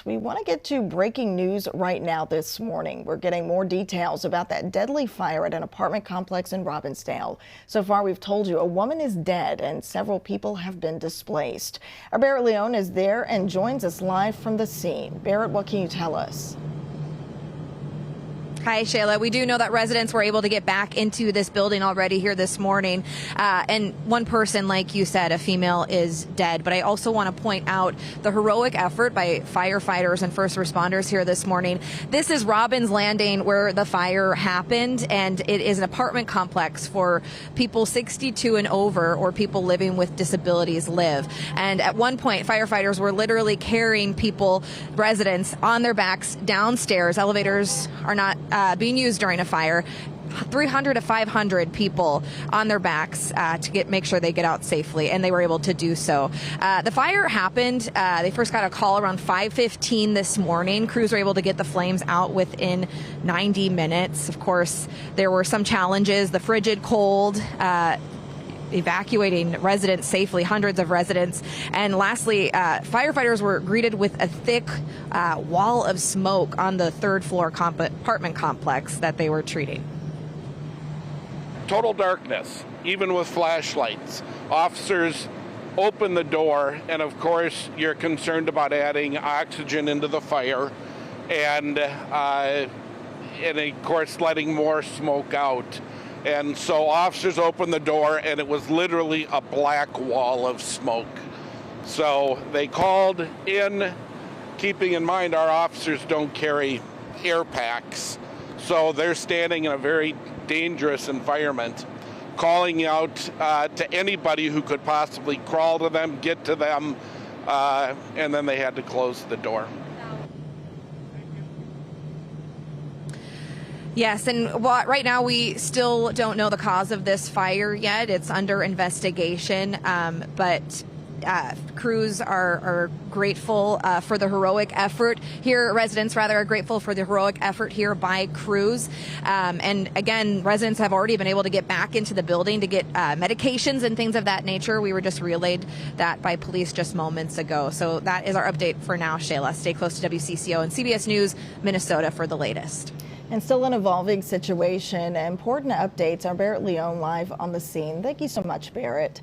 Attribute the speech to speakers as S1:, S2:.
S1: We want to get to breaking news right now this morning. We're getting more details about that deadly fire at an apartment complex in Robbinsdale. So far, we've told you a woman is dead and several people have been displaced. Our Barrett Leone is there and joins us live from the scene. Barrett, what can you tell us?
S2: Hi, Shayla. We do know that residents were able to get back into this building already here this morning. And one person, like you said, a female, is dead. But I also want to point out the heroic effort by firefighters and first responders here this morning. This is Robbins Landing where the fire happened, and it is an apartment complex for people 62 and over, or people living with disabilities live. And at one point, firefighters were literally carrying people, residents, on their backs downstairs. Elevators are not being used during a fire. 300 to 500 people on their backs to make sure they get out safely, and they were able to do so. The fire happened. They first got a call around 5:15 this morning. Crews were able to get the flames out within 90 minutes. Of course, there were some challenges. The frigid cold. Evacuating residents safely, hundreds of residents. And lastly, firefighters were greeted with a thick wall of smoke on the third floor apartment complex that they were treating.
S3: Total darkness, even with flashlights. Officers open the door, and of course, you're concerned about adding oxygen into the fire, and of course, letting more smoke out. And so officers opened the door, and it was literally a black wall of smoke. So they called in, keeping in mind our officers don't carry air packs. So they're standing in a very dangerous environment, calling out to anybody who could possibly crawl to them, get to them, and then they had to close the door.
S2: Yes, and right now we still don't know the cause of this fire yet. It's under investigation, but crews are grateful for the heroic effort here. Residents, rather, are grateful for the heroic effort here by crews. And again, residents have already been able to get back into the building to get medications and things of that nature. We were just relayed that by police just moments ago. So that is our update for now, Shayla. Stay close to WCCO and CBS News Minnesota for the latest.
S1: And still an evolving situation. Important updates. Our Barrett Leone live on the scene. Thank you so much, Barrett.